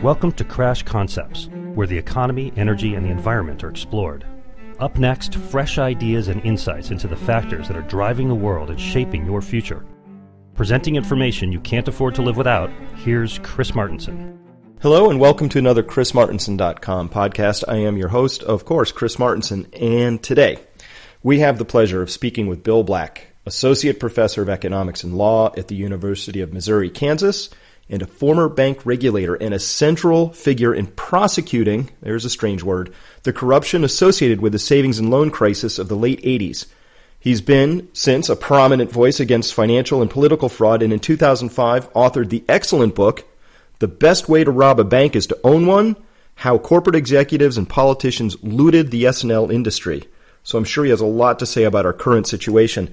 Welcome to Crash Concepts, where the economy, energy, and the environment are explored. Up next, fresh ideas and insights into the factors that are driving the world and shaping your future. Presenting information you can't afford to live without, here's Chris Martenson. Hello and welcome to another ChrisMartenson.com podcast. I am your host, of course, Chris Martenson, and today we have the pleasure of speaking with Bill Black, Associate Professor of Economics and Law at the University of Missouri, Kansas, and a former bank regulator and a central figure in prosecuting, there's a strange word, the corruption associated with the savings and loan crisis of the late 80s. He's been, since, a prominent voice against financial and political fraud, and in 2005 authored the excellent book, The Best Way to Rob a Bank is to Own One, How Corporate Executives and Politicians Looted the S&L Industry. So I'm sure he has a lot to say about our current situation.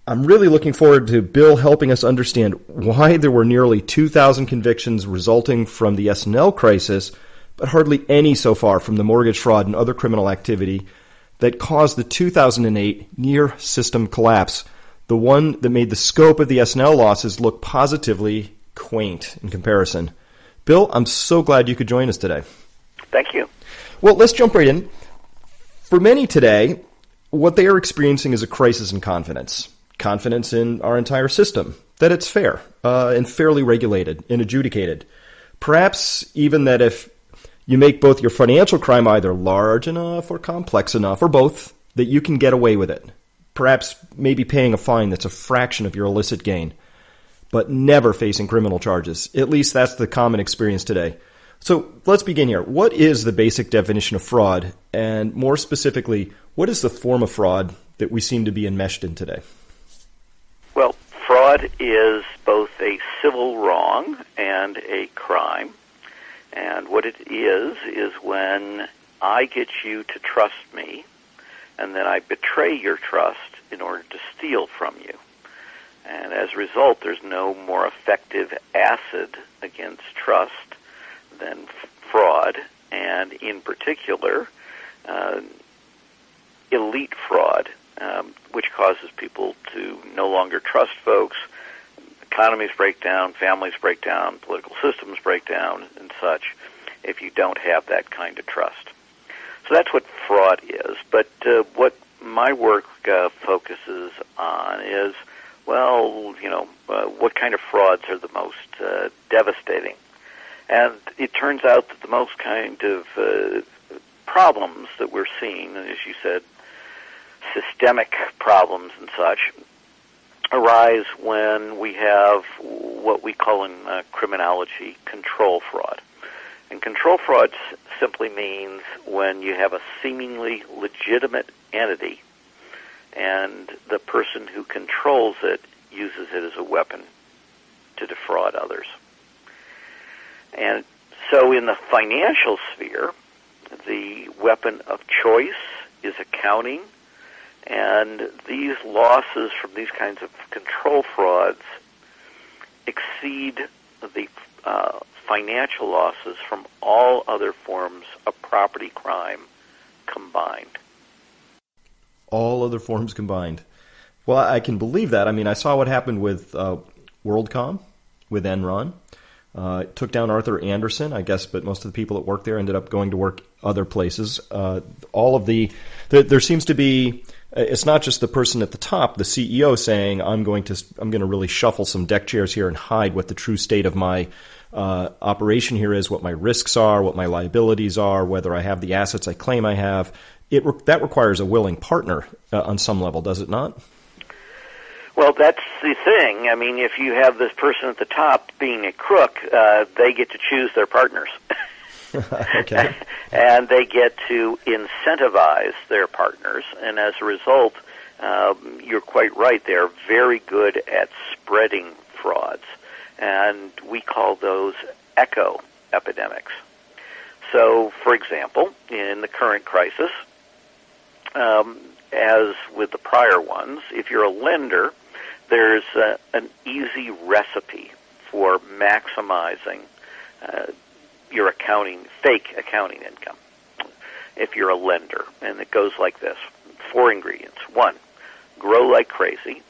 I'm really looking forward to Bill helping us understand why there were nearly 2,000 convictions resulting from the S&L crisis, but hardly any so far from the mortgage fraud and other criminal activity that caused the 2008 near-system collapse, the one that made the scope of the S&L losses look positively quaint in comparison. Bill, I'm so glad you could join us today. Thank you. Well, let's jump right in. For many today, what they are experiencing is a crisis in confidence. Confidence in our entire system, that it's fair and fairly regulated and adjudicated. Perhaps even that if you make both your financial crime either large enough or complex enough, or both, that you can get away with it. Perhaps maybe paying a fine that's a fraction of your illicit gain, but never facing criminal charges. At least that's the common experience today. So let's begin here. What is the basic definition of fraud? And more specifically, what is the form of fraud that we seem to be enmeshed in today? Well, fraud is both a civil wrong and a crime. And what it is when I get you to trust me, and then I betray your trust in order to steal from you. And as a result, there's no more effective acid against trust than fraud, and in particular, elite fraud, which causes people to no longer trust folks. Economies break down, families break down, political systems break down, and such, if you don't have that kind of trust. So that's what fraud is. But what my work focuses on is, what kind of frauds are the most devastating? And it turns out that the most kind of problems that we're seeing, as you said, systemic problems and such, arise when we have what we call in criminology control fraud. And control fraud simply means when you have a seemingly legitimate entity and the person who controls it uses it as a weapon to defraud others. And so in the financial sphere, the weapon of choice is accounting, and these losses from these kinds of control frauds exceed the financial losses from all other forms of property crime combined. All other forms combined. Well, I can believe that. I mean, I saw what happened with WorldCom, with Enron. It took down Arthur Andersen, I guess, but most of the people that worked there ended up going to work other places. There seems to be, it's not just the person at the top, the CEO, saying, I'm going to really shuffle some deck chairs here and hide what the true state of my operation here is, what my risks are, what my liabilities are, whether I have the assets I claim I have. That requires a willing partner on some level, does it not? Well, that's the thing. I mean, if you have this person at the top being a crook, they get to choose their partners. Okay. And they get to incentivize their partners. And as a result, you're quite right. They're very good at spreading frauds. And we call those echo epidemics. So, for example, in the current crisis, as with the prior ones, if you're a lender, there's an easy recipe for maximizing your fake accounting income if you're a lender. And it goes like this. 4 ingredients. 1, grow like crazy.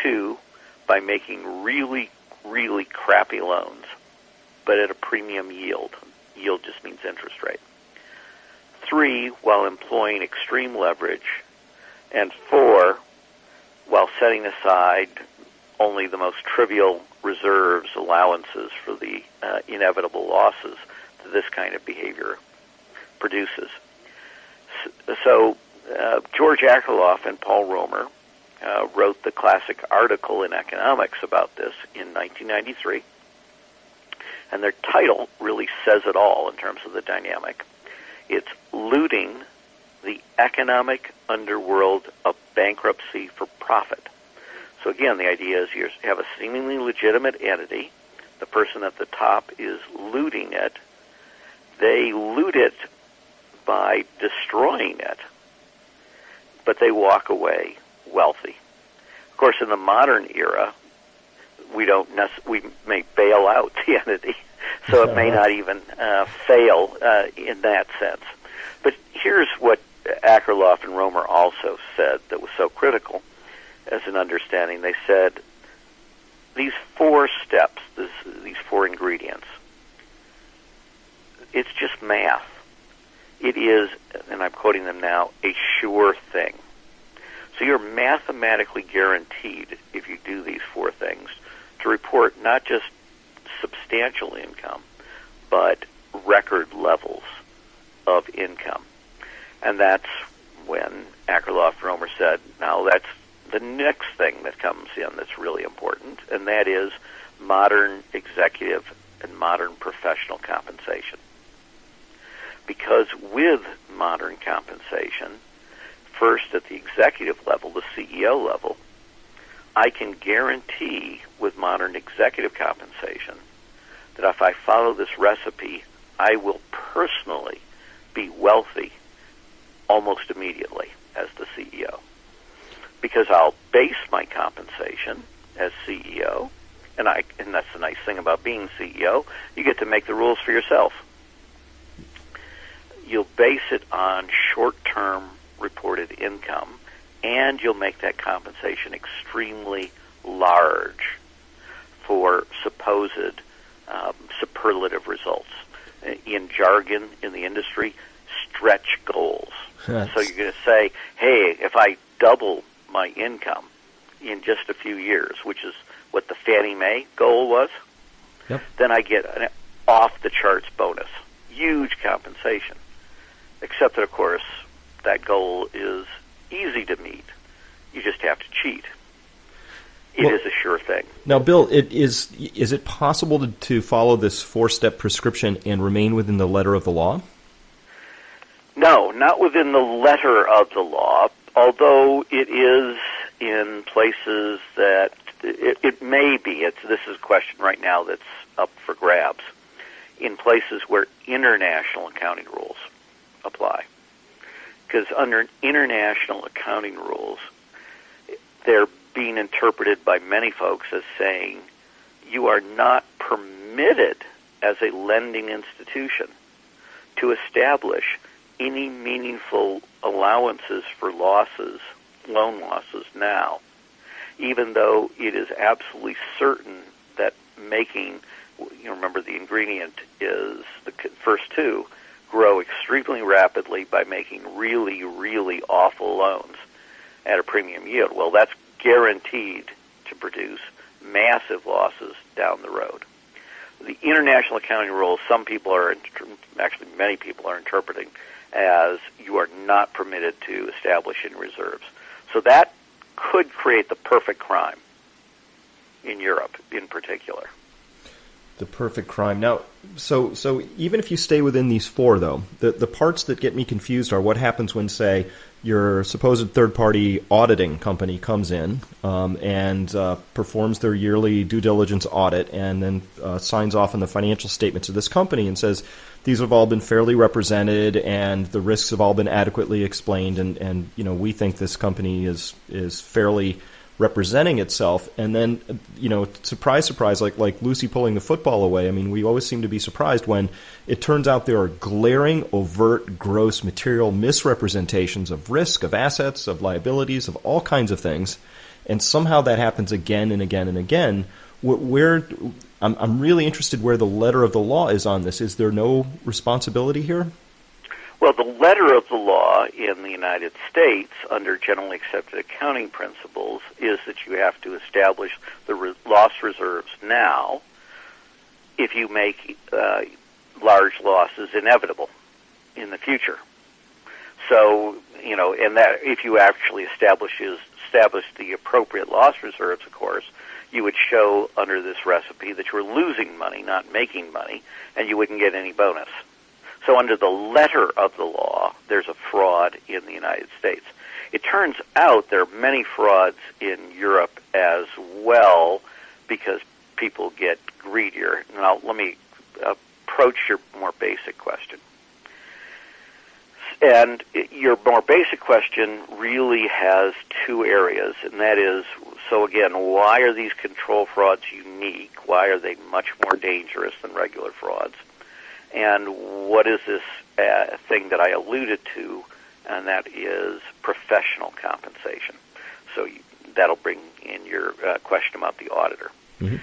2, by making really, really crappy loans. but at a premium yield. Yield just means interest rate. 3, while employing extreme leverage. And 4, while setting aside only the most trivial reserves, allowances for the inevitable losses that this kind of behavior produces. So George Akerlof and Paul Romer wrote the classic article in Economics about this in 1993, and their title really says it all in terms of the dynamic. It's Looting the Economic Underworld of Bankruptcy for Profit. So again, the idea is you have a seemingly legitimate entity. The person at the top is looting it. They loot it by destroying it, but they walk away wealthy. Of course, in the modern era, we may bail out the entity, so it may not even fail in that sense. But here's what Akerlof and Romer also said that was so critical as an understanding. They said these 4 steps, these 4 ingredients, it's just math. It is, and I'm quoting them now, a sure thing. So you're mathematically guaranteed, if you do these 4 things, to report not just substantial income, but record levels of income. And that's when Akerlof and Romer said, now that's the next thing that comes in that's really important, and that is modern executive and modern professional compensation. Because with modern compensation, first at the executive level, the CEO level, I can guarantee with modern executive compensation that if I follow this recipe, I will personally be wealthy almost immediately as the CEO. Because I'll base my compensation as CEO, and that's the nice thing about being CEO, you get to make the rules for yourself. You'll base it on short-term reported income, and you'll make that compensation extremely large for supposed superlative results. In jargon, in the industry, stretch goals. So you're going to say, hey, if I double my income in just a few years, which is what the Fannie Mae goal was, yep, then I get an off-the-charts bonus. Huge compensation. Except that, of course, that goal is easy to meet. You just have to cheat. It is a sure thing. Now, Bill, is it possible to follow this 4-step prescription and remain within the letter of the law? No, not within the letter of the law, although it is in places that it may be. This is a question right now that's up for grabs. In places where international accounting rules apply. Because under international accounting rules, they're being interpreted by many folks as saying you are not permitted as a lending institution to establish any meaningful allowances for losses, loan losses now, even though it is absolutely certain that making, remember the ingredient is the first 2, grow extremely rapidly by making really, really awful loans at a premium yield. Well, that's guaranteed to produce massive losses down the road. The international accounting rules, some people are, actually many people are interpreting as you are not permitted to establish in reserves. So that could create the perfect crime in Europe in particular. The perfect crime. Now, so even if you stay within these 4, though, the parts that get me confused are what happens when, say, your supposed third-party auditing company comes in and performs their yearly due diligence audit and then signs off on the financial statements of this company and says these have all been fairly represented and the risks have all been adequately explained and we think this company is fairly representing itself, and then, surprise, surprise, like Lucy pulling the football away. I mean, we always seem to be surprised when it turns out there are glaring, overt, gross, material misrepresentations of risk, of assets, of liabilities, of all kinds of things, and somehow that happens again and again and again. Where I'm really interested where the letter of the law is on this. Is there no responsibility here? Well, the letter of the law in the United States, under generally accepted accounting principles, is that you have to establish the loss reserves now if you make large losses inevitable in the future. So, and that if you actually establish the appropriate loss reserves, of course, you would show under this recipe that you were losing money, not making money, and you wouldn't get any bonus. So under the letter of the law, there's a fraud in the United States. It turns out there are many frauds in Europe as well because people get greedier. Now, let me approach your more basic question. And your more basic question really has two areas, and that is, so again, why are these control frauds unique? Why are they much more dangerous than regular frauds? And what is this thing that I alluded to, and that is professional compensation. So that'll bring in your question about the auditor. Mm-hmm.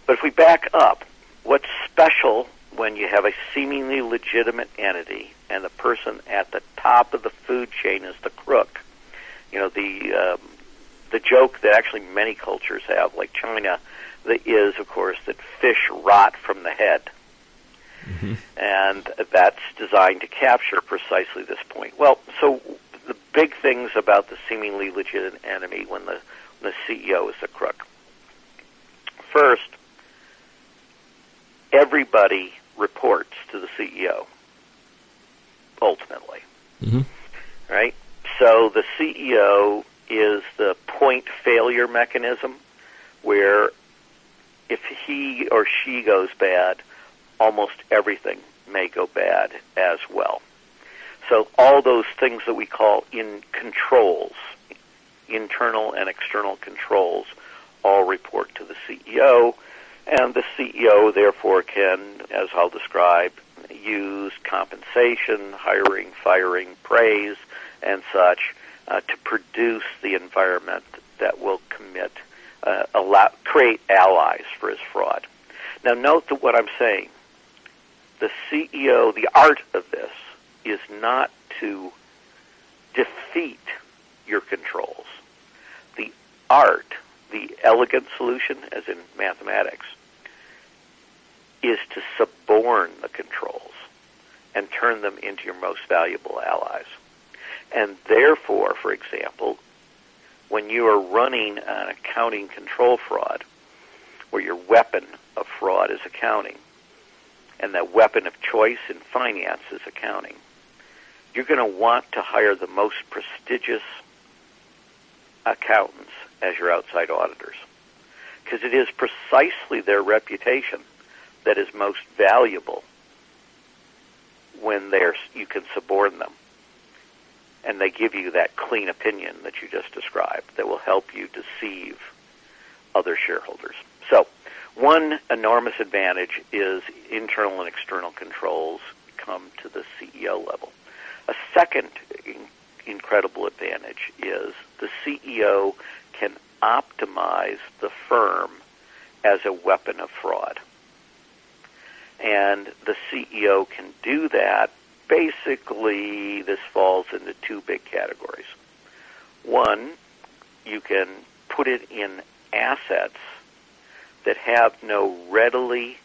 But if we back up, what's special when you have a seemingly legitimate entity and the person at the top of the food chain is the crook? The joke that actually many cultures have, like China, is, of course, that fish rot from the head. Mm-hmm. And that's designed to capture precisely this point. Well, so the big things about the seemingly legitimate enemy when the CEO is the crook. First, everybody reports to the CEO, ultimately. Mm-hmm. Right? So the CEO is the point failure mechanism where if he or she goes bad, almost everything may go bad as well. So all those things that we call controls, internal and external controls, all report to the CEO, and the CEO therefore can, as I'll describe, use compensation, hiring, firing, praise, and such to produce the environment that will create allies for his fraud. Now note that what I'm saying, the CEO, the art of this is not to defeat your controls. The art, the elegant solution, as in mathematics, is to suborn the controls and turn them into your most valuable allies. And therefore, for example, when you are running an accounting control fraud, where your weapon of fraud is accounting, and the weapon of choice in finance is accounting, you're going to want to hire the most prestigious accountants as your outside auditors, because it is precisely their reputation that is most valuable when you can suborn them, and they give you that clean opinion that you just described that will help you deceive other shareholders. So one enormous advantage is internal and external controls come to the CEO level. A second incredible advantage is the CEO can optimize the firm as a weapon of fraud. And the CEO can do that. Basically, this falls into two big categories. One, you can put it in assets that have no readily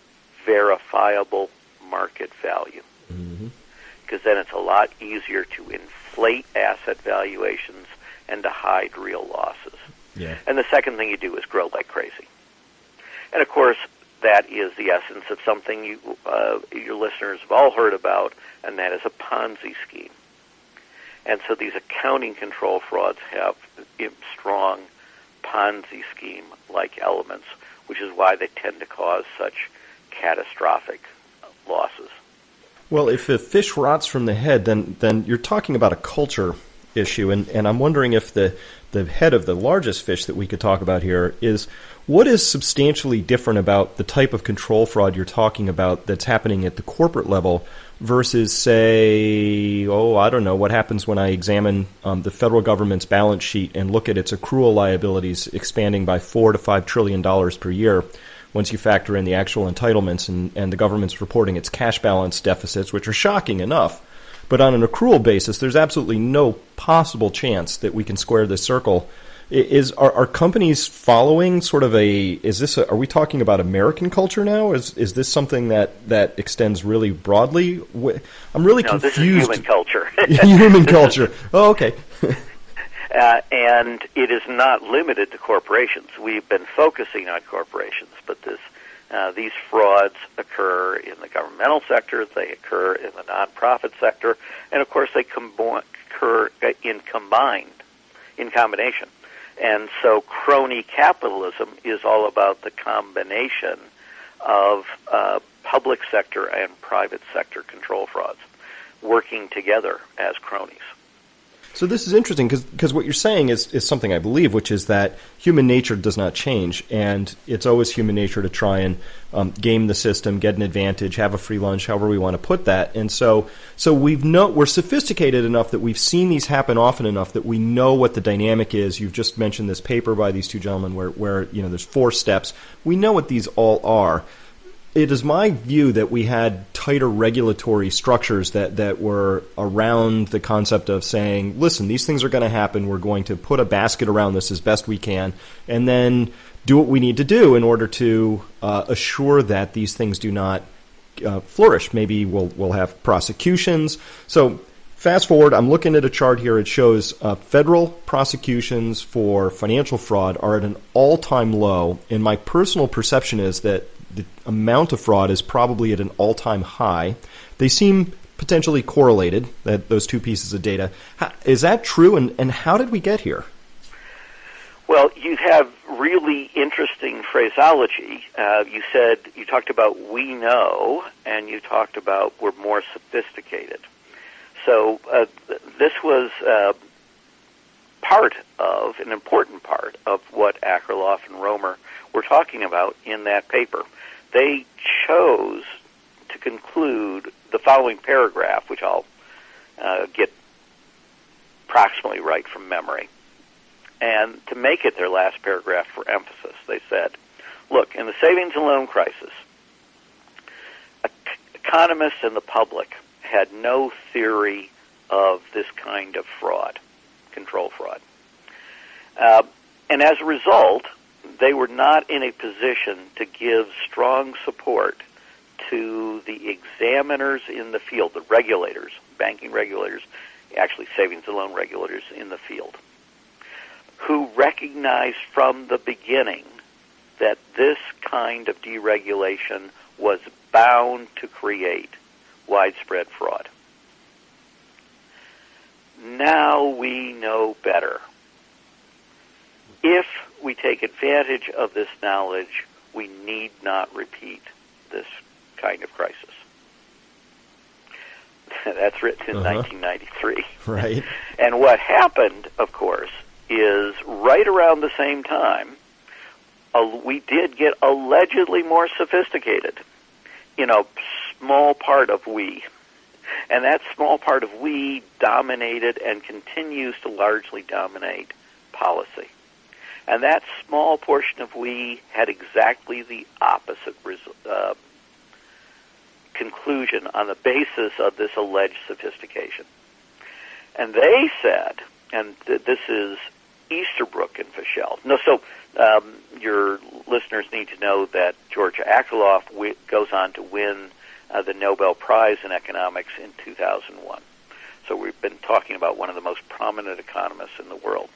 verifiable market value. Mm-hmm. Because then it's a lot easier to inflate asset valuations and to hide real losses. Yeah. And the second thing you do is grow like crazy. And of course, that is the essence of something your listeners have all heard about, and that is a Ponzi scheme. And so these accounting control frauds have strong Ponzi scheme-like elements, which is why they tend to cause such catastrophic losses. Well, if a fish rots from the head, then you're talking about a culture issue, and I'm wondering if the head of the largest fish that we could talk about here is, what is substantially different about the type of control fraud you're talking about that's happening at the corporate level versus, say, I don't know, what happens when I examine the federal government's balance sheet and look at its accrual liabilities expanding by $4 to $5 trillion per year, once you factor in the actual entitlements and the government's reporting its cash balance deficits, which are shocking enough. But on an accrual basis, there's absolutely no possible chance that we can square this circle. Are companies following sort of are we talking about American culture now? Is this something that extends really broadly? I'm really confused. This is human culture. Human culture. Oh, okay. And it is not limited to corporations. We've been focusing on corporations, but these frauds occur in the governmental sector, they occur in the nonprofit sector, and of course they occur in combination. And so crony capitalism is all about the combination of public sector and private sector control frauds working together as cronies. So this is interesting because what you're saying is something I believe, which is that human nature does not change, and it's always human nature to try and game the system, get an advantage, have a free lunch, however we want to put that. And so we're sophisticated enough that we've seen these happen often enough that we know what the dynamic is. You've just mentioned this paper by these two gentlemen where there's 4 steps. We know what these all are. It is my view that we had tighter regulatory structures that were around the concept of saying, listen, these things are going to happen. We're going to put a basket around this as best we can, and then do what we need to do in order to assure that these things do not flourish. Maybe we'll have prosecutions. So fast forward, I'm looking at a chart here. It shows federal prosecutions for financial fraud are at an all-time low, and my personal perception is that the amount of fraud is probably at an all-time high. They seem potentially correlated, those two pieces of data. Is that true, and how did we get here? Well, you have really interesting phraseology. You talked about we know, and you talked about we're more sophisticated. So this was an important part of what Akerlof and Romer were talking about in that paper. They chose to conclude the following paragraph, which I'll get approximately right from memory, and to make it their last paragraph for emphasis. They said, look, in the savings and loan crisis, economists and the public had no theory of this kind of fraud, control fraud. And as a result, they were not in a position to give strong support to the examiners in the field, the regulators, banking regulators, actually savings and loan regulators in the field, who recognized from the beginning that this kind of deregulation was bound to create widespread fraud. Now we know better. If we take advantage of this knowledge, we need not repeat this kind of crisis. That's written in 1993. Right. And what happened, of course, is right around the same time, we did get allegedly more sophisticated in a small part of we. And that small part of we dominated and continues to largely dominate policy. And that small portion of we had exactly the opposite conclusion on the basis of this alleged sophistication. And they said, and this is Easterbrook and Fischel. No, so your listeners need to know that George Akerlof goes on to win the Nobel Prize in Economics in 2001. So we've been talking about one of the most prominent economists in the world.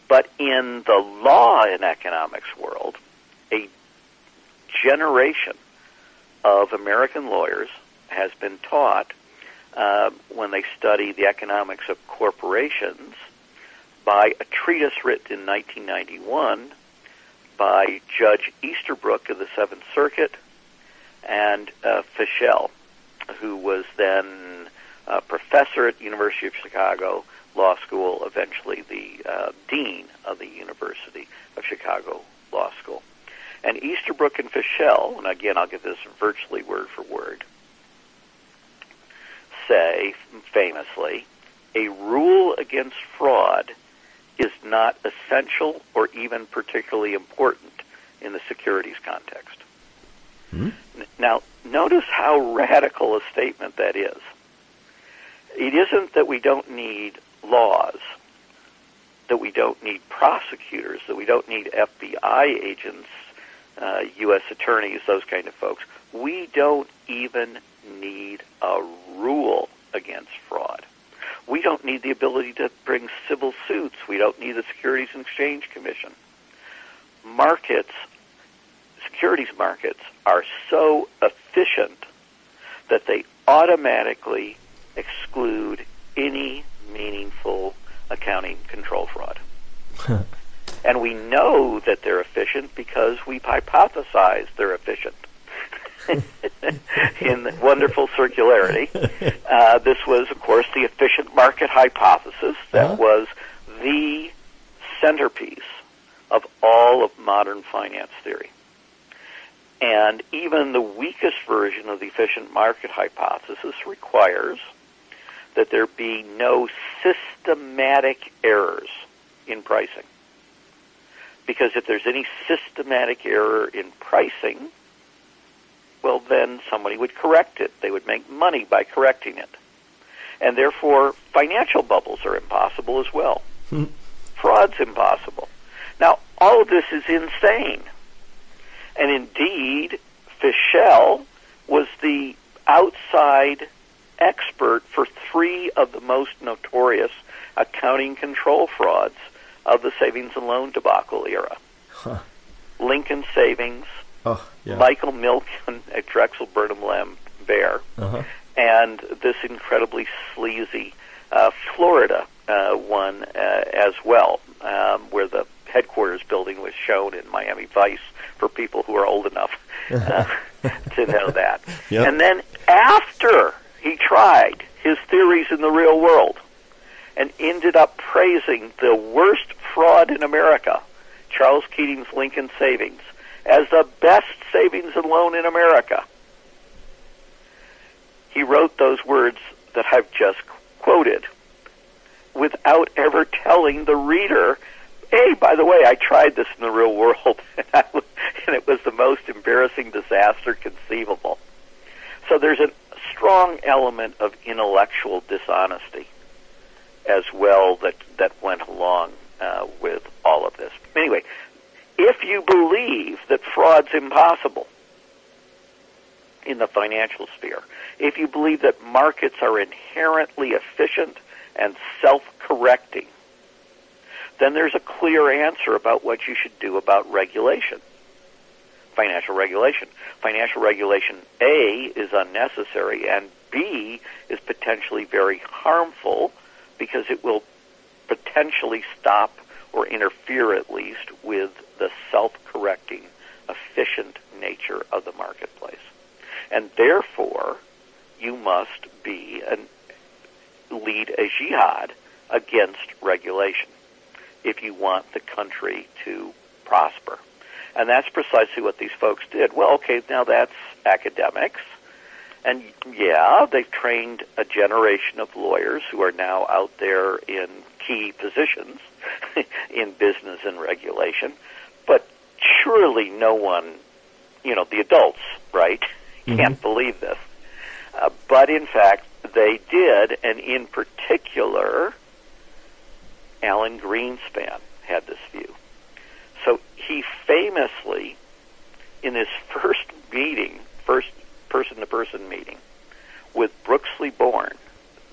But in the law and economics world, a generation of American lawyers has been taught when they study the economics of corporations by a treatise written in 1991 by Judge Easterbrook of the Seventh Circuit and Fischel, who was then a professor at the University of Chicago Law School, eventually the dean of the University of Chicago Law School. And Easterbrook and Fischel, and again I'll get this virtually word for word, say famously, a rule against fraud is not essential or even particularly important in the securities context. Now, notice how radical a statement that is. It isn't that we don't need laws, that we don't need prosecutors, that we don't need FBI agents, U.S. attorneys, those kind of folks. We don't even need a rule against fraud. We don't need the ability to bring civil suits. We don't need the Securities and Exchange Commission. Securities markets are so efficient that they automatically exclude any meaningful accounting control fraud. And we know that they're efficient because we've hypothesized they're efficient. In wonderful circularity. This was, of course, the efficient market hypothesis that was the centerpiece of all of modern finance theory. And even the weakest version of the efficient market hypothesis requires that there be no systematic errors in pricing. Because if there's any systematic error in pricing, well, then somebody would correct it. They would make money by correcting it. And therefore, financial bubbles are impossible as well. Fraud's impossible. Now, all of this is insane. And indeed, Fischel was the outside expert for three of the most notorious accounting control frauds of the savings and loan debacle era. Lincoln Savings, Michael Milken at Drexel Burnham Lambert, and this incredibly sleazy Florida one as well, where the headquarters building was shown in Miami Vice for people who are old enough to know that. Yep. And then after he tried his theories in the real world and ended up praising the worst fraud in America, Charles Keating's Lincoln Savings, as the best savings and loan in America, he wrote those words that I've just quoted without ever telling the reader, hey, by the way, I tried this in the real world, and it was the most embarrassing disaster conceivable. So there's a strong element of intellectual dishonesty as well that went along with all of this. Anyway, if you believe that fraud's impossible in the financial sphere, if you believe that markets are inherently efficient and self-correcting, then there's a clear answer about what you should do about regulation. Financial regulation. Financial regulation, A, is unnecessary, and B, is potentially very harmful because it will potentially stop or interfere at least with the self-correcting, efficient nature of the marketplace. And therefore, you must lead a jihad against regulation if you want the country to prosper. And that's precisely what these folks did. Well, okay, now that's academics. And yeah, they've trained a generation of lawyers who are now out there in key positions in business and regulation. But surely no one, the adults, right, can't believe this. But in fact, they did, and in particular, Alan Greenspan had this view. So he famously, in his first person-to-person meeting with Brooksley Bourne,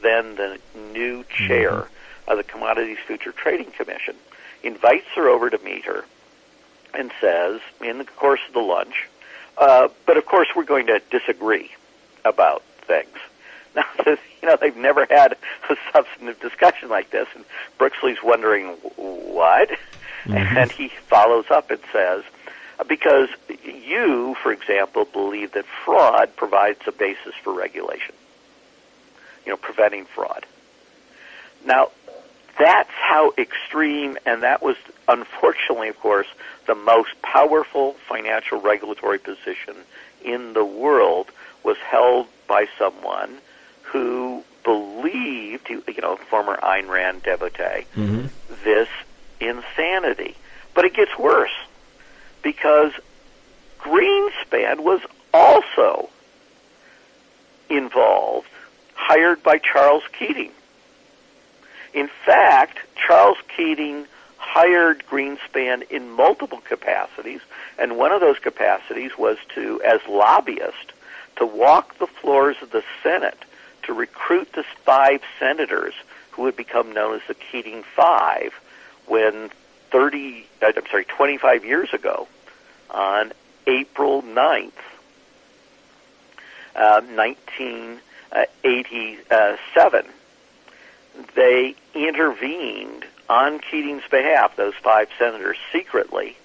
then the new chair of the Commodities Future Trading Commission, invites her over to meet her and says, in the course of the lunch, but of course we're going to disagree about things. Now, they've never had a substantive discussion like this, and Brooksley's wondering, what? And he follows up and says, because you, for example, believe that fraud provides a basis for regulation, preventing fraud. Now, that's how extreme, and that was, unfortunately, of course, the most powerful financial regulatory position in the world was held by someone who believed, former Ayn Rand devotee, this insanity. But it gets worse, because Greenspan was also involved, hired by Charles Keating. In fact, Charles Keating hired Greenspan in multiple capacities, and one of those capacities was to, as lobbyist, to walk the floors of the Senate to recruit the 5 senators who would become known as the Keating Five when 25 years ago, on April 9th, 1987, they intervened on Keating's behalf, those 5 senators, secretly,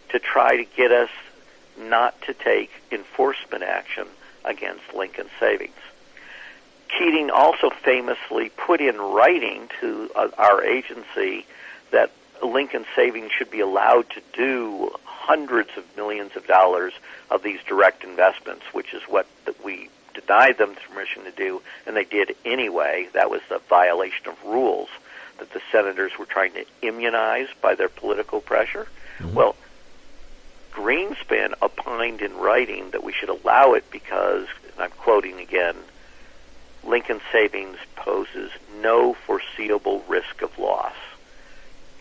to try to get us not to take enforcement action against Lincoln Savings. Keating also famously put in writing to our agency that Lincoln Savings should be allowed to do hundreds of millions of dollars of these direct investments, which is what we denied them permission to do, and they did anyway. That was a violation of rules that the senators were trying to immunize by their political pressure. Mm-hmm. Well, Greenspan opined in writing that we should allow it because, and I'm quoting again, Lincoln Savings poses no foreseeable risk of loss.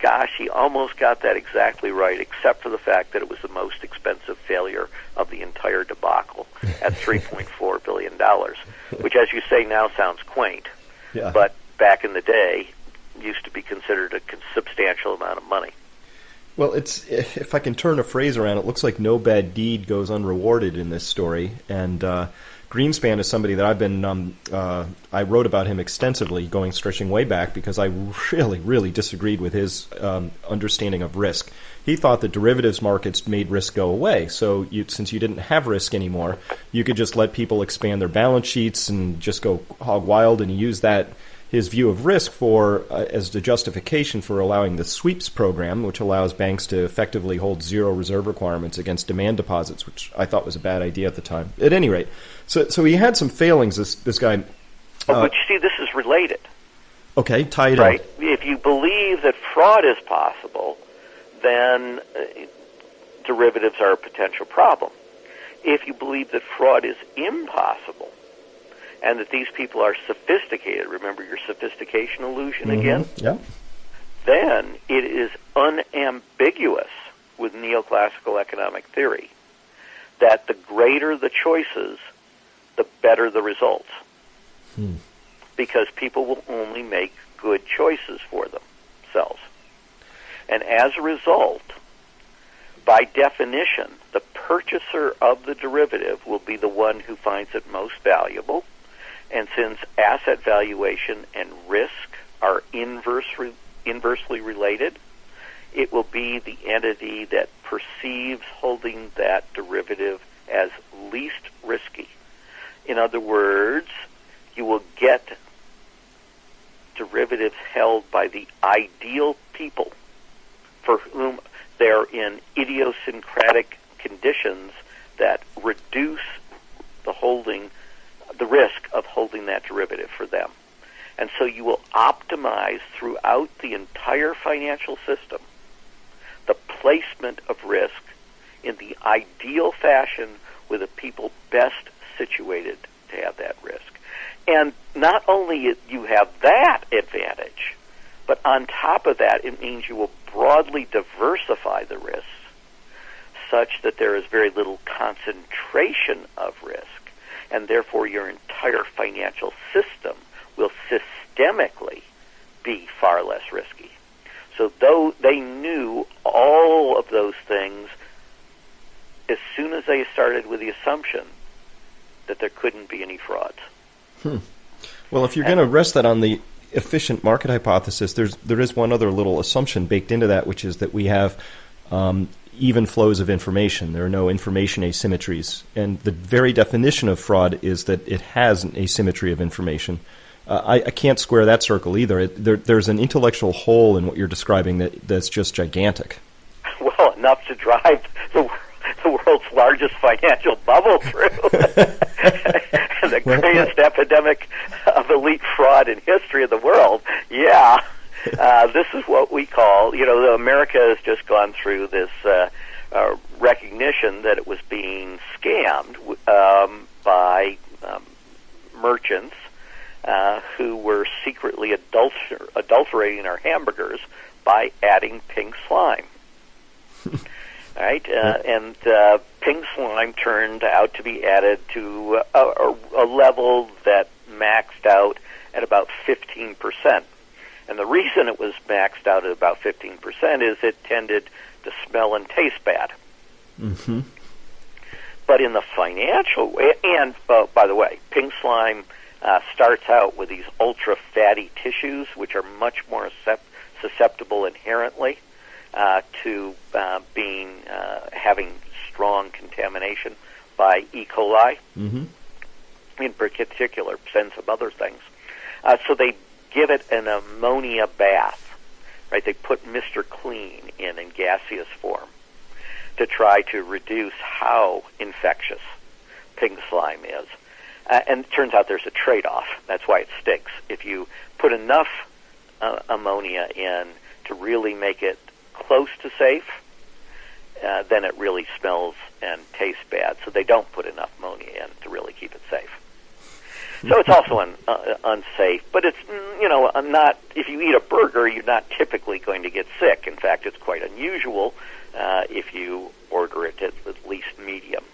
Gosh, he almost got that exactly right, except for the fact that it was the most expensive failure of the entire debacle at $3.4 billion, which, as you say, now sounds quaint, but back in the day used to be considered a substantial amount of money. Well, it's, if I can turn a phrase around, it looks like no bad deed goes unrewarded in this story. And Greenspan is somebody that I've been, I wrote about him extensively, stretching way back, because I really, really disagreed with his understanding of risk. He thought that derivatives markets made risk go away. So since you didn't have risk anymore, you could just let people expand their balance sheets and just go hog wild, and he used that, his view of risk, for as the justification for allowing the sweeps program, which allows banks to effectively hold zero reserve requirements against demand deposits, which I thought was a bad idea at the time. At any rate, so he had some failings, this guy. But you see, this is related. Okay, tie it right? up. If you believe that fraud is possible, then derivatives are a potential problem. If you believe that fraud is impossible, and that these people are sophisticated, remember your sophistication illusion again? Yeah. Then it is unambiguous with neoclassical economic theory that the greater the choices, the better the results. Because people will only make good choices for themselves. And as a result, by definition, the purchaser of the derivative will be the one who finds it most valuable. And since asset valuation and risk are inversely related, it will be the entity that perceives holding that derivative as least risky. In other words, you will get derivatives held by the ideal people for whom they're in idiosyncratic conditions that reduce the risk of holding that derivative for them. And so you will optimize throughout the entire financial system the placement of risk in the ideal fashion with the people best situated to have that risk. And not only you have that advantage, but on top of that, it means you will broadly diversify the risks such that there is very little concentration of risk, and therefore your entire financial system will systemically be far less risky. So though they knew all of those things, as soon as they started with the assumption that there couldn't be any frauds. Well, if you're going to rest that on the efficient market hypothesis, there is one other little assumption baked into that, which is that we have even flows of information. There are no information asymmetries. And the very definition of fraud is that it has an asymmetry of information. I can't square that circle either. There's an intellectual hole in what you're describing that's just gigantic. Well, enough to drive the world's largest financial bubble through. The greatest epidemic of elite fraud in history of the world. Yeah. This is what we call, America has just gone through this recognition that it was being scammed merchants who were secretly adulterating our hamburgers by adding pink slime. Right? And pink slime turned out to be added to a level that maxed out at about 15%. And the reason it was maxed out at about 15% is it tended to smell and taste bad. Mm-hmm. But in the financial way, and by the way, pink slime starts out with these ultra fatty tissues, which are much more susceptible inherently to having strong contamination by E. coli, in particular, and some other things. So they give it an ammonia bath, right? They put Mr. Clean in gaseous form to try to reduce how infectious pink slime is. And it turns out there's a trade-off. That's why it stinks. If you put enough ammonia in to really make it close to safe, then it really smells and tastes bad. So they don't put enough ammonia in to really keep it safe. So it's also unsafe, but it's, not, if you eat a burger, you're not typically going to get sick. In fact, it's quite unusual if you order it at least medium.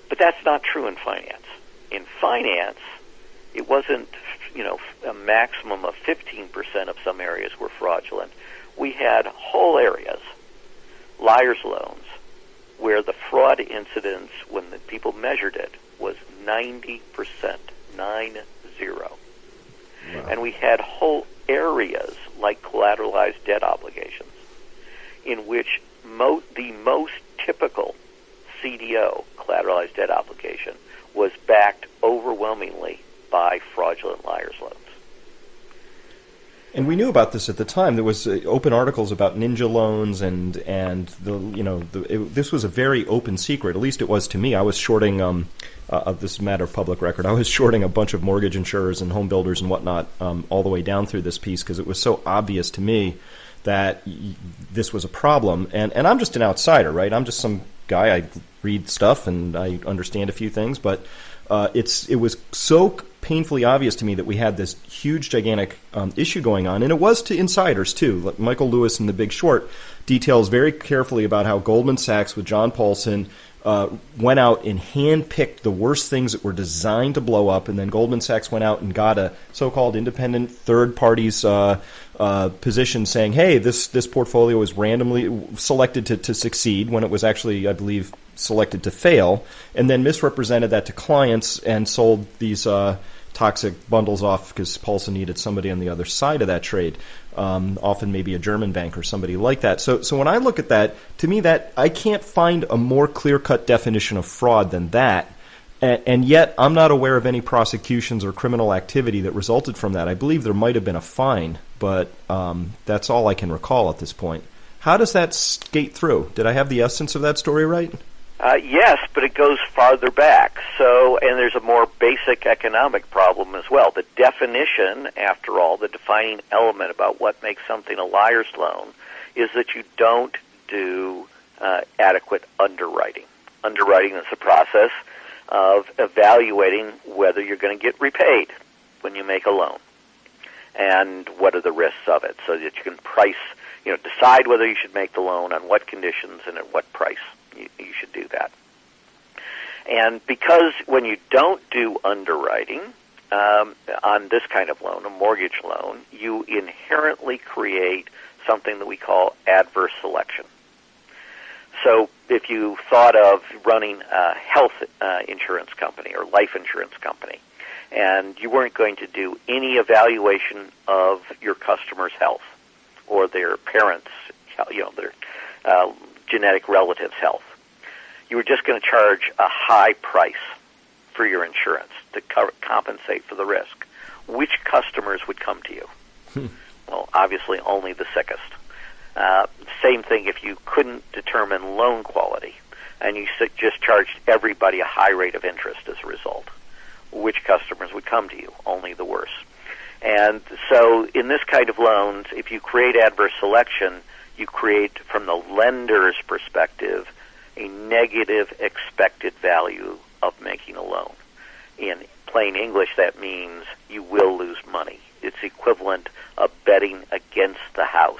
But that's not true in finance. In finance, it wasn't, a maximum of 15% of some areas were fraudulent. We had whole areas, liar's loans, where the fraud incidence, when the people measured it, was 90%, 90. Wow. And we had whole areas like collateralized debt obligations in which the most typical CDO, collateralized debt obligation, was backed overwhelmingly by fraudulent liar's loans. And we knew about this at the time. There was open articles about ninja loans, and this was a very open secret. At least it was to me. I was shorting. This is a matter of public record. I was shorting a bunch of mortgage insurers and home builders and whatnot all the way down through this piece because it was so obvious to me that this was a problem. And I'm just an outsider, right? I'm just some guy. I read stuff and I understand a few things, but it was so painfully obvious to me that we had this huge, gigantic issue going on, and it was to insiders too. Like Michael Lewis in The Big Short details very carefully about how Goldman Sachs with John Paulson went out and handpicked the worst things that were designed to blow up, and then Goldman Sachs went out and got a so-called independent third party's position saying, hey, this portfolio was randomly selected to succeed when it was actually, I believe, selected to fail, and then misrepresented that to clients and sold these toxic bundles off because Paulson needed somebody on the other side of that trade, often maybe a German bank or somebody like that. So when I look at that, to me, that I can't find a more clear-cut definition of fraud than that, and yet I'm not aware of any prosecutions or criminal activity that resulted from that. I believe there might have been a fine, but that's all I can recall at this point. How does that skate through? Did I have the essence of that story right? Yes, but it goes farther back. And there's a more basic economic problem as well. The definition, after all, the defining element about what makes something a liar's loan is that you don't do adequate underwriting. Underwriting is the process of evaluating whether you're going to get repaid when you make a loan and what are the risks of it, so that you can price, decide whether you should make the loan, on what conditions and at what price you should do that. And because when you don't do underwriting on this kind of loan, a mortgage loan, you inherently create something that we call adverse selection. So if you thought of running a health insurance company or life insurance company, and you weren't going to do any evaluation of your customer's health or their parents' their genetic relatives' health, you were just going to charge a high price for your insurance to compensate for the risk. Which customers would come to you? Well, obviously only the sickest. Same thing if you couldn't determine loan quality and you just charged everybody a high rate of interest as a result. Which customers would come to you? Only the worst. And so in this kind of loans, if you create adverse selection, you create, from the lender's perspective, a negative expected value of making a loan. In plain English, that means you will lose money. It's equivalent of betting against the house.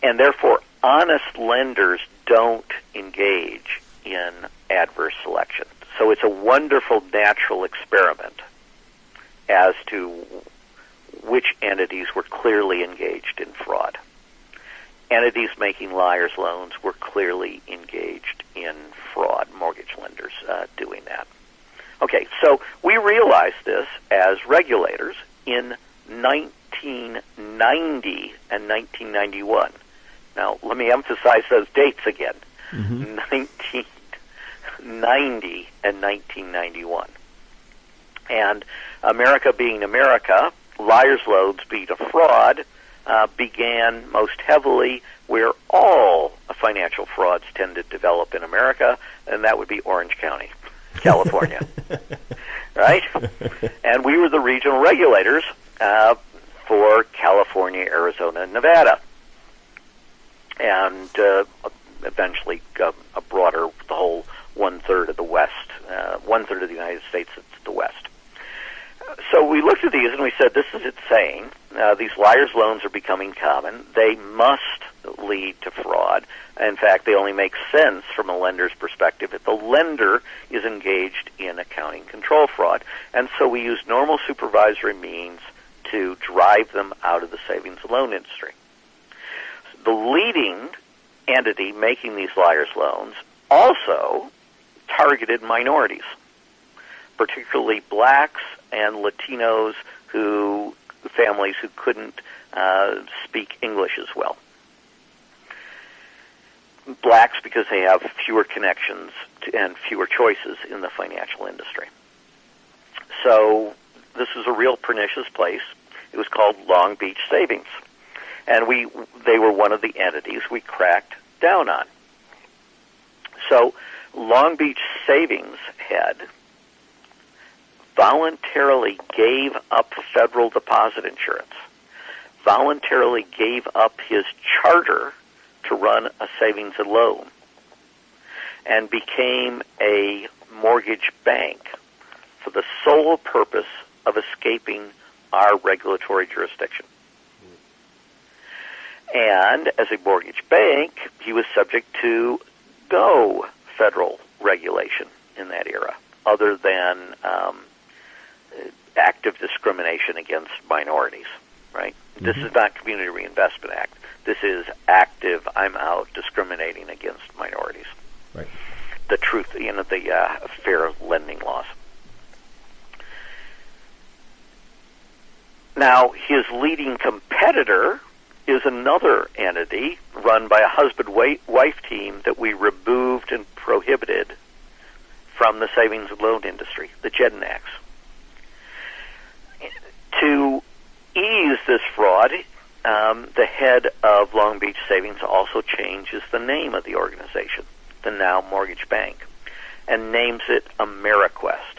And therefore, honest lenders don't engage in adverse selection. So it's a wonderful natural experiment as to which entities were clearly engaged in fraud. Entities making liar's loans were clearly engaged in fraud, mortgage lenders doing that. Okay, so we realized this as regulators in 1990 and 1991. Now, let me emphasize those dates again. 1990 and 1991. And America being America, liar's loans being a fraud, began most heavily where all financial frauds tend to develop in America, and that would be Orange County, California. Right? And we were the regional regulators for California, Arizona, and Nevada. And eventually the whole one-third of the West, one-third of the United States that's the West. So we looked at these and we said, this is insane. These liar's loans are becoming common. They must lead to fraud. In fact, they only make sense from a lender's perspective if the lender is engaged in accounting control fraud. And so we used normal supervisory means to drive them out of the savings and loan industry. The leading entity making these liar's loans also targeted minorities, particularly blacks and Latinos families who couldn't speak English as well. Blacks because they have fewer connections and fewer choices in the financial industry. So this was a real pernicious place. It was called Long Beach Savings. And they were one of the entities we cracked down on. So Long Beach Savings Head voluntarily gave up federal deposit insurance, voluntarily gave up his charter to run a savings and loan, and became a mortgage bank for the sole purpose of escaping our regulatory jurisdiction. And as a mortgage bank, he was subject to no federal regulation in that era, other than active discrimination against minorities, right? Mm-hmm. This is not Community Reinvestment Act. This is active, I'm out, discriminating against minorities. Right. The truth, the fair lending laws. Now, his leading competitor is another entity run by a husband-wife team that we removed and prohibited from the savings and loan industry, the Jednaks. To ease this fraud, the head of Long Beach Savings also changes the name of the organization, the now Mortgage Bank, and names it AmeriQuest.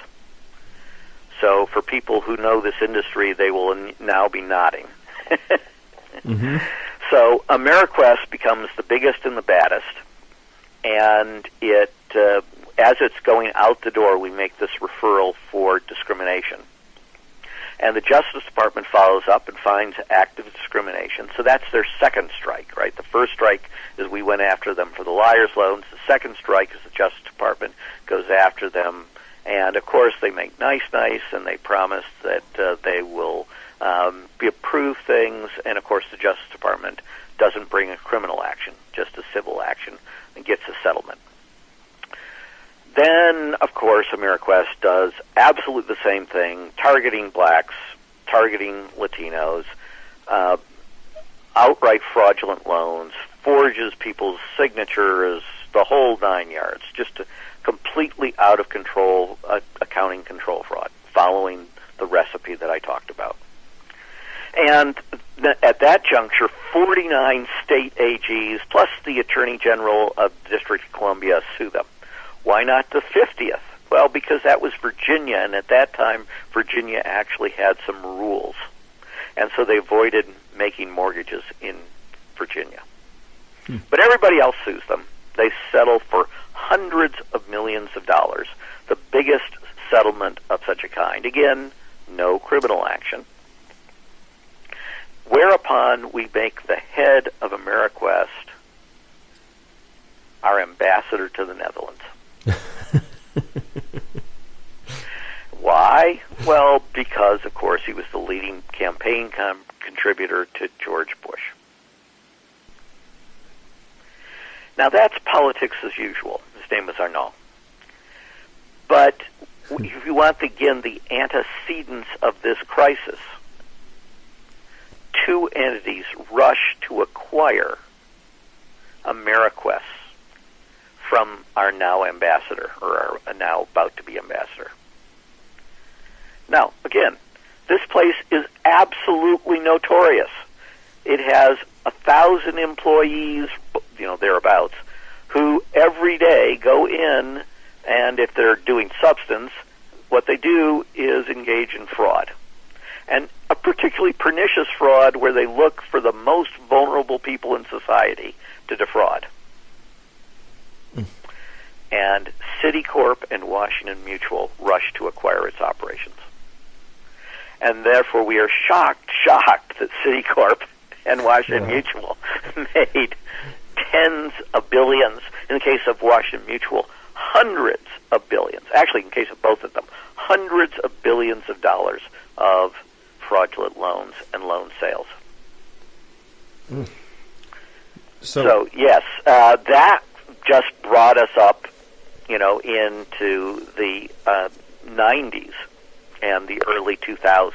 So for people who know this industry, they will now be nodding. Mm-hmm. So AmeriQuest becomes the biggest and the baddest, and it, as it's going out the door, we make this referral for discrimination. And the Justice Department follows up and finds active discrimination. So that's their second strike, right? The first strike is we went after them for the liar's loans. The second strike is the Justice Department goes after them. And, of course, they make nice, and they promise that they will approve things. And, of course, the Justice Department doesn't bring a criminal action, just a civil action, and gets a settlement. Then, of course, AmeriQuest does absolutely the same thing, targeting blacks, targeting Latinos, outright fraudulent loans, forges people's signatures, the whole 9 yards, just a completely out of control accounting control fraud, following the recipe that I talked about. And at that juncture, 49 state AGs plus the Attorney General of the District of Columbia sue them. Why not the 50th? Well, because that was Virginia, and at that time, Virginia actually had some rules. And so they avoided making mortgages in Virginia. But everybody else sues them. They settle for hundreds of millions of dollars, the biggest settlement of such a kind. Again, no criminal action. Whereupon we make the head of AmeriQuest our ambassador to the Netherlands. Why? Well, because, of course, he was the leading campaign contributor to George Bush. Now, that's politics as usual. His name is Arnaud. But if you want, again, the antecedents of this crisis, two entities rush to acquire AmeriQuest from our now ambassador, or our now about-to-be ambassador. Now, again, this place is absolutely notorious. It has 1,000 employees, thereabouts, who every day go in, and if they're doing substance, what they do is engage in fraud. And a particularly pernicious fraud where they look for the most vulnerable people in society to defraud. And Citicorp and Washington Mutual rush to acquire its operations. And therefore we are shocked that Citicorp and Washington Mutual made tens of billions. In the case of Washington Mutual, hundreds of billions. Actually, in the case of both of them, hundreds of billions of dollars of fraudulent loans and loan sales. So yes, that just brought us up, into the 90s and the early 2000s.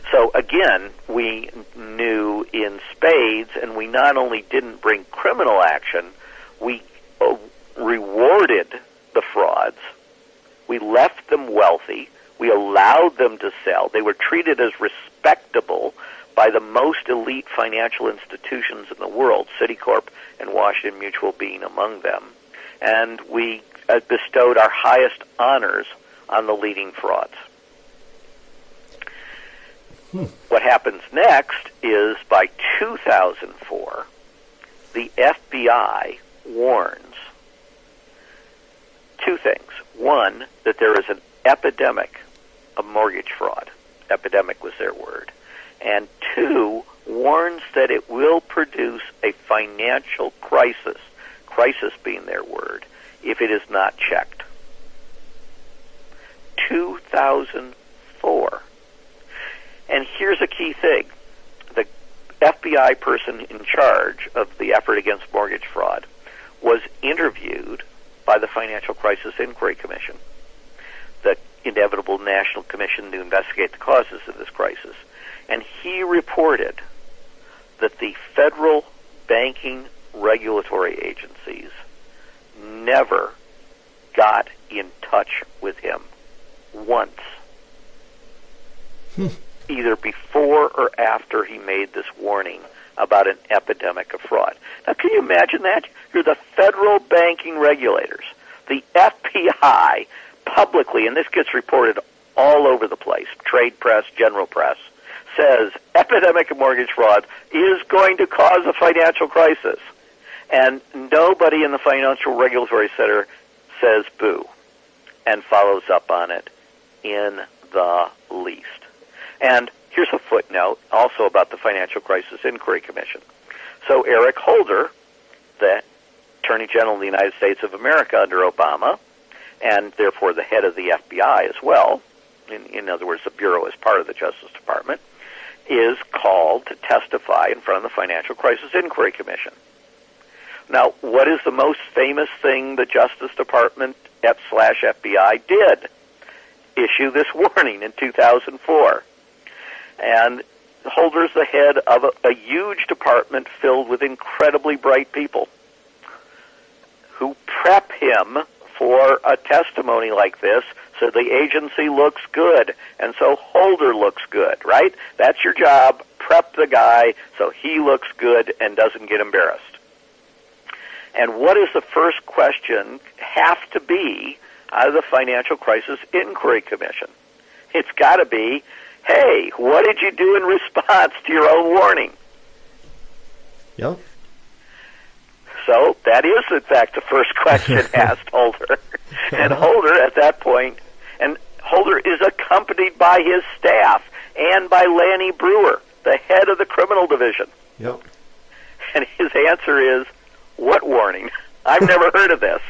So again, we knew in spades, and we not only didn't bring criminal action, we rewarded the frauds. We left them wealthy. We allowed them to sell. They were treated as respectable by the most elite financial institutions in the world, Citicorp and Washington Mutual being among them. And we bestowed our highest honors on the leading frauds. What happens next is by 2004, the FBI warns two things. One, that there is an epidemic of mortgage fraud. Epidemic was their word. And two, warns that it will produce a financial crisis being their word, if it is not checked. 2004. And here's a key thing. The FBI person in charge of the effort against mortgage fraud was interviewed by the Financial Crisis Inquiry Commission, the inevitable national commission to investigate the causes of this crisis. And he reported that the federal banking regulatory agencies never got in touch with him once, either before or after he made this warning about an epidemic of fraud. Now, can you imagine that? You're the federal banking regulators. The FBI publicly, and this gets reported all over the place, trade press, general press, says epidemic of mortgage fraud is going to cause a financial crisis. And nobody in the Financial Regulatory Center says boo and follows up on it in the least. And here's a footnote also about the Financial Crisis Inquiry Commission. So Eric Holder, the Attorney General of the United States of America under Obama, and therefore the head of the FBI as well, in other words, the Bureau is part of the Justice Department, is called to testify in front of the Financial Crisis Inquiry Commission. Now, what is the most famous thing the Justice Department /FBI did? Issue this warning in 2004. And Holder's the head of a huge department filled with incredibly bright people who prep him for a testimony like this so the agency looks good and so Holder looks good, right? That's your job. Prep the guy so he looks good and doesn't get embarrassed. And what is the first question have to be out of the Financial Crisis Inquiry Commission? It's got to be, hey, what did you do in response to your own warning? Yep. So that is, in fact, the first question asked Holder. And Holder, at that point, and Holder is accompanied by his staff and by Lanny Brewer, the head of the criminal division. Yep. And his answer is, what warning? I've never heard of this.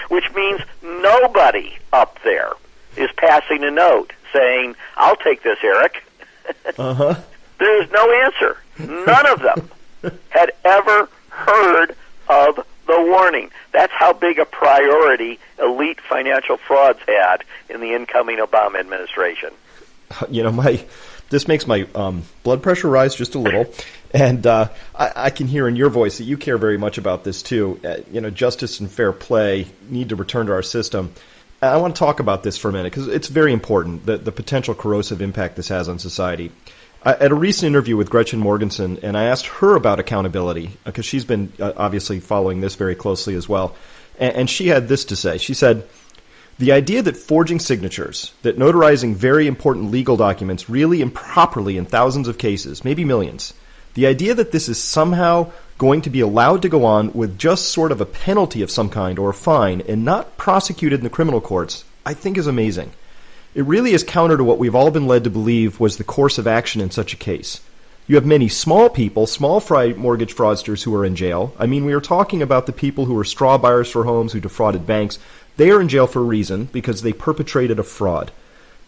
Which means nobody up there is passing a note saying, I'll take this, Eric. Uh-huh. There is no answer. None of them had ever heard of the warning. That's how big a priority elite financial frauds had in the incoming Obama administration. You know, this makes my blood pressure rise just a little, and I can hear in your voice that you care very much about this too. You know, justice and fair play need to return to our system. I want to talk about this for a minute because it's very important, the potential corrosive impact this has on society. At a recent interview with Gretchen Morgensen, and I asked her about accountability because she's been obviously following this very closely as well, and she had this to say. She said, the idea that forging signatures, that notarizing very important legal documents really improperly in thousands of cases, maybe millions, the idea that this is somehow going to be allowed to go on with just sort of a penalty of some kind or a fine and not prosecuted in the criminal courts, I think is amazing. It really is counter to what we've all been led to believe was the course of action in such a case. You have many small people, small fry mortgage fraudsters who are in jail. I mean, we are talking about the people who were straw buyers for homes, who defrauded banks. They are in jail for a reason, because they perpetrated a fraud.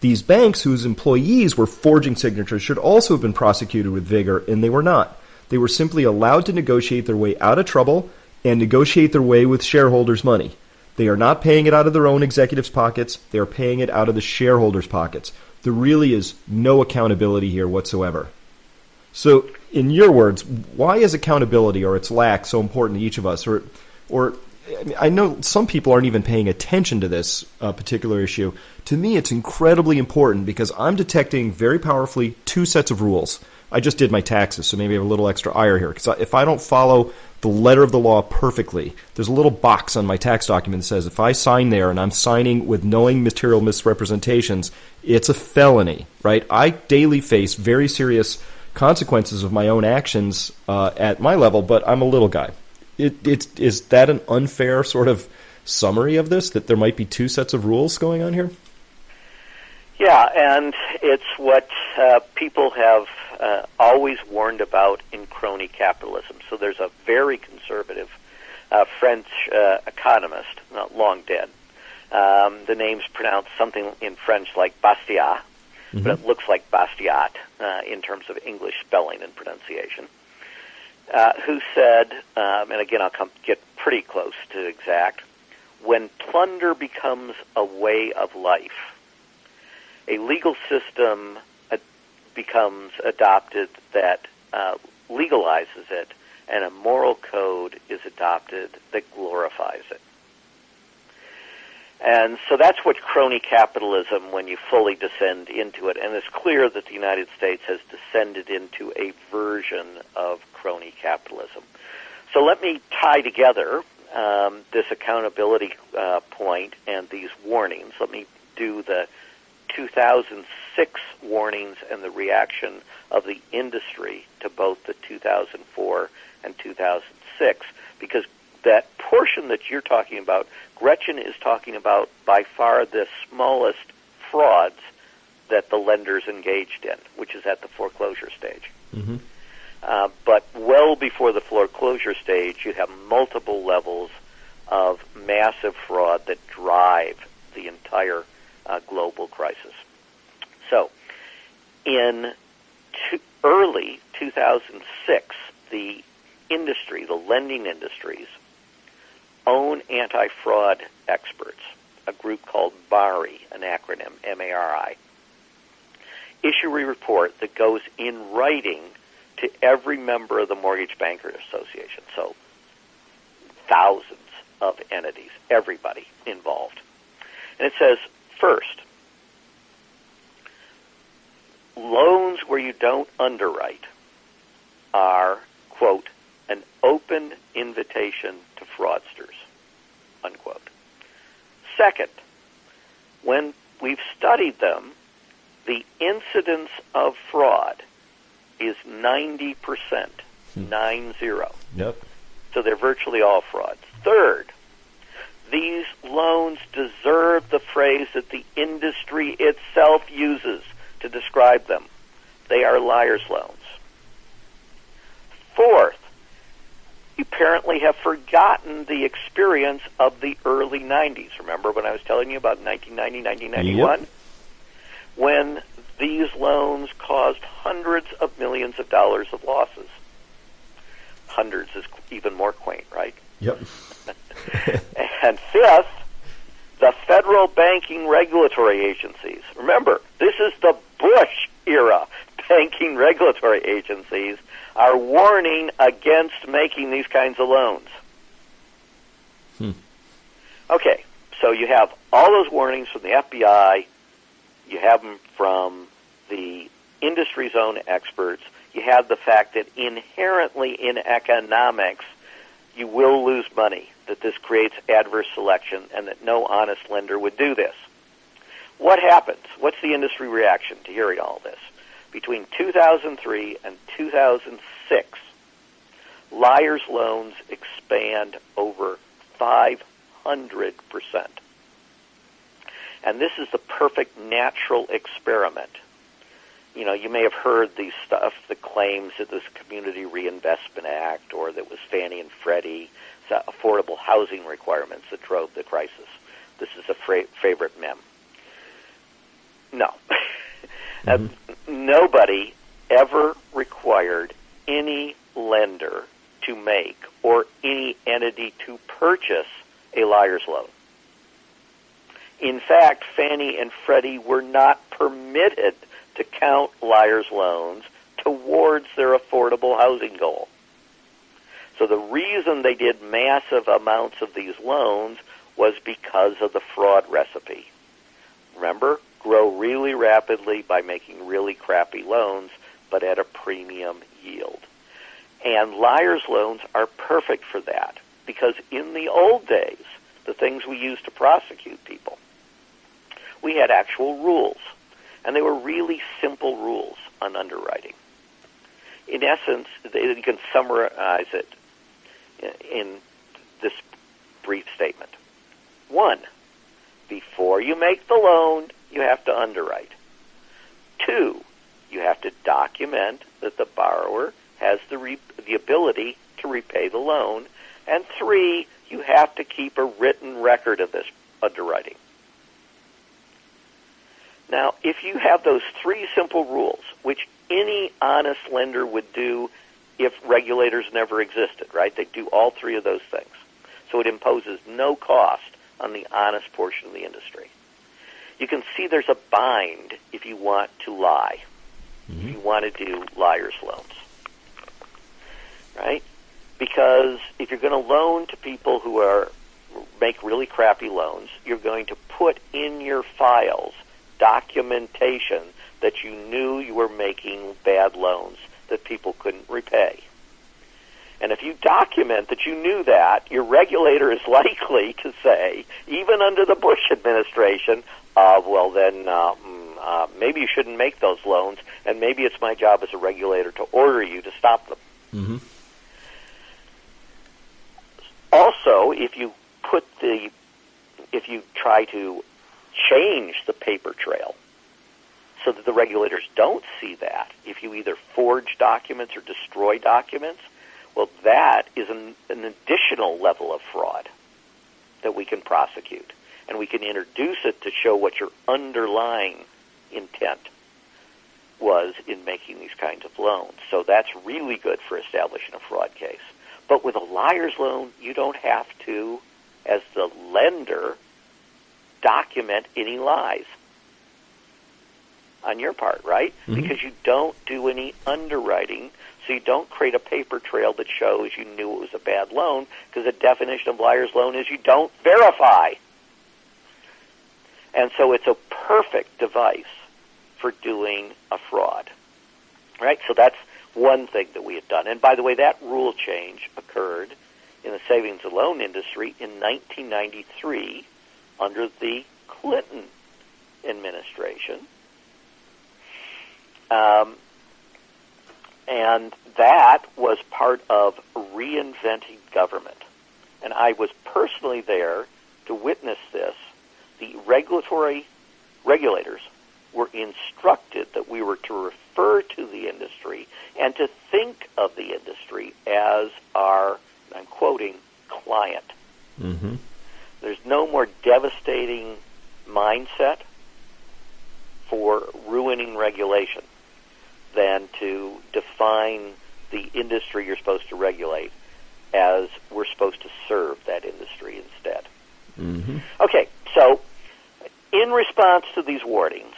These banks whose employees were forging signatures should also have been prosecuted with vigor, and they were not. They were simply allowed to negotiate their way out of trouble and negotiate their way with shareholders' money. They are not paying it out of their own executives' pockets. They are paying it out of the shareholders' pockets. There really is no accountability here whatsoever. So, in your words, why is accountability or its lack so important to each of us? Or I know some people aren't even paying attention to this particular issue. To me, it's incredibly important because I'm detecting very powerfully two sets of rules. I just did my taxes, so maybe I have a little extra ire here. Because if I don't follow the letter of the law perfectly, there's a little box on my tax document that says if I sign there and I'm signing with knowing material misrepresentations, it's a felony, right? I daily face very serious consequences of my own actions at my level, but I'm a little guy. Is that an unfair sort of summary of this, that there might be two sets of rules going on here? Yeah, and it's what people have always warned about in crony capitalism. So there's a very conservative French economist, not long dead. The name's pronounced something in French like Bastiat, but it looks like Bastiat in terms of English spelling and pronunciation. Who said, and again I'll get pretty close to exact, when plunder becomes a way of life, a legal system becomes adopted that legalizes it, and a moral code is adopted that glorifies it. And so that's what crony capitalism, when you fully descend into it, and it's clear that the United States has descended into a version of crony capitalism. So let me tie together this accountability point and these warnings. Let me do the 2006 warnings and the reaction of the industry to both the 2004 and 2006, because that portion that you're talking about, Gretchen is talking about by far the smallest frauds that the lenders engaged in, which is at the foreclosure stage. Mm-hmm. But well before the foreclosure stage, you have multiple levels of massive fraud that drive the entire global crisis. So, in early 2006, the industry, the lending industries, own anti-fraud experts, a group called MARI, an acronym, M-A-R-I, issue a report that goes in writing to every member of the Mortgage Bankers Association, so thousands of entities, everybody involved. And it says, first, loans where you don't underwrite are, quote, an open invitation to fraudsters, unquote. Second, when we've studied them, the incidence of fraud is 90%, 90. Yep. So they're virtually all frauds. Third, these loans deserve the phrase that the industry itself uses to describe them. They are liar's loans. Fourth, you apparently have forgotten the experience of the early 90s. Remember when I was telling you about 1990, 1991? Yep. When these loans caused hundreds of millions of dollars of losses. Hundreds is even more quaint, right? Yep. And fifth, the federal banking regulatory agencies. Remember, this is the Bush era. Banking regulatory agencies are warning against making these kinds of loans. Okay, so you have all those warnings from the FBI. You have them from the industry's own experts. You have the fact that inherently in economics, you will lose money, that this creates adverse selection, and that no honest lender would do this. What happens? What's the industry reaction to hearing all this? Between 2003 and 2006, liar's loans expand over 500%. And this is the perfect natural experiment. You know, you may have heard these stuff, the claims that this Community Reinvestment Act or that was Fannie and Freddie, affordable housing requirements that drove the crisis. This is a favorite meme. No. Nobody ever required any lender to make or any entity to purchase a liar's loan. In fact, Fannie and Freddie were not permitted to count liar's loans towards their affordable housing goal. So the reason they did massive amounts of these loans was because of the fraud recipe. Remember, grow really rapidly by making really crappy loans, but at a premium yield. And liar's loans are perfect for that, because in the old days, the things we used to prosecute people, we had actual rules, and they were really simple rules on underwriting. In essence, you can summarize it in this brief statement. 1, before you make the loan, you have to underwrite. 2, you have to document that the borrower has the ability to repay the loan. And 3, you have to keep a written record of this underwriting. Now, if you have those 3 simple rules, which any honest lender would do if regulators never existed, right? They do all 3 of those things. So it imposes no cost on the honest portion of the industry. You can see there's a bind if you want to lie, if you want to do liar's loans, right? Because if you're going to loan to people who make really crappy loans, you're going to put in your files documentation that you knew you were making bad loans that people couldn't repay. And if you document that you knew that, your regulator is likely to say, even under the Bush administration, well then maybe you shouldn't make those loans, and maybe it's my job as a regulator to order you to stop them. Also, if you try to change the paper trail so that the regulators don't see that, if you either forge documents or destroy documents, well, that is an additional level of fraud that we can prosecute. And we can introduce it to show what your underlying intent was in making these kinds of loans. So that's really good for establishing a fraud case. But with a liar's loan, you don't have to, as the lender, document any lies on your part, right? Because you don't do any underwriting, so you don't create a paper trail that shows you knew it was a bad loan, because the definition of liar's loan is you don't verify. And so it's a perfect device for doing a fraud, right? So that's one thing that we had done. And by the way, that rule change occurred in the savings and loan industry in 1993 under the Clinton administration. And that was part of reinventing government. And I was personally there to witness this. The regulators were instructed that we were to refer to the industry and to think of the industry as our, I'm quoting, client. Mm-hmm. There's no more devastating mindset for ruining regulation than to define the industry you're supposed to regulate as we're supposed to serve that industry instead. Mm-hmm. Okay, so in response to these warnings,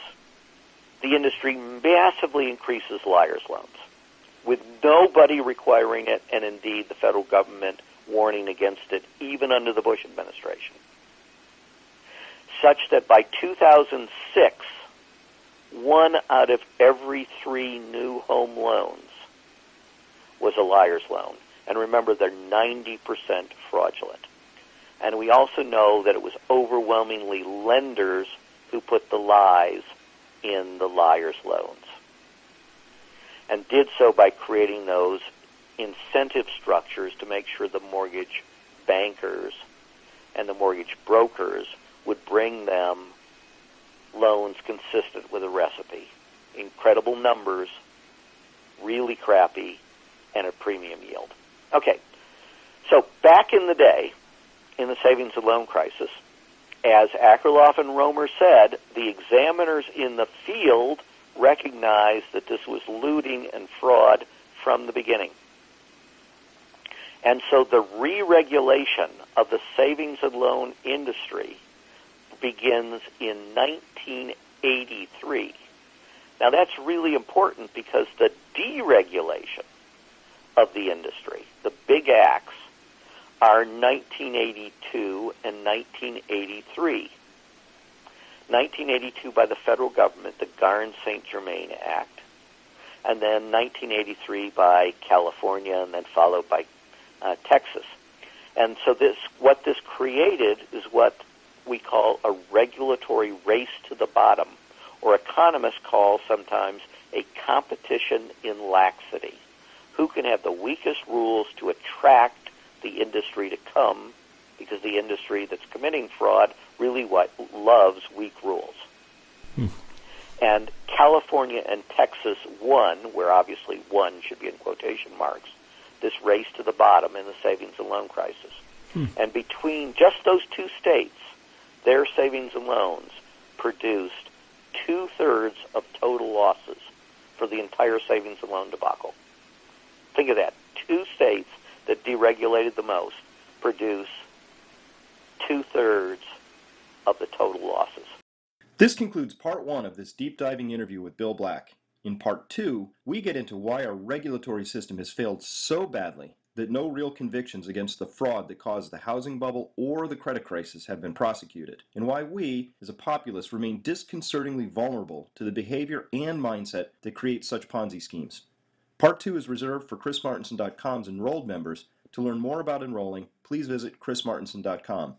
the industry massively increases liar's loans, with nobody requiring it, and indeed the federal government warning against it, even under the Bush administration. Such that by 2006, 1 out of every 3 new home loans was a liar's loan. And remember, they're 90% fraudulent. And we also know that it was overwhelmingly lenders who put the lies in the liar's loans, and did so by creating those incentive structures to make sure the mortgage bankers and the mortgage brokers would bring them loans consistent with a recipe. Incredible numbers, really crappy, and a premium yield. Okay, so back in the day, in the savings and loan crisis, as Akerlof and Romer said, the examiners in the field recognized that this was looting and fraud from the beginning. And so the re-regulation of the savings and loan industry begins in 1983. Now that's really important because the deregulation of the industry, the big acts, are 1982 and 1983. 1982 by the federal government, the Garn-St. Germain Act, and then 1983 by California, and then followed by Texas. And so what this created is what we call a regulatory race to the bottom, or economists call sometimes a competition in laxity. Who can have the weakest rules to attract the industry to come, because the industry that's committing fraud really loves weak rules. And California and Texas won, where obviously one should be in quotation marks, this race to the bottom in the savings and loan crisis. And between just those 2 states, their savings and loans produced 2/3 of total losses for the entire savings and loan debacle. Think of that. 2 states that deregulated the most produce 2/3 of the total losses. This concludes part 1 of this deep diving interview with Bill Black. In part 2, we get into why our regulatory system has failed so badly that no real convictions against the fraud that caused the housing bubble or the credit crisis have been prosecuted, and why we, as a populace, remain disconcertingly vulnerable to the behavior and mindset that create such Ponzi schemes. Part 2 is reserved for ChrisMartinson.com's enrolled members. To learn more about enrolling, please visit ChrisMartinson.com.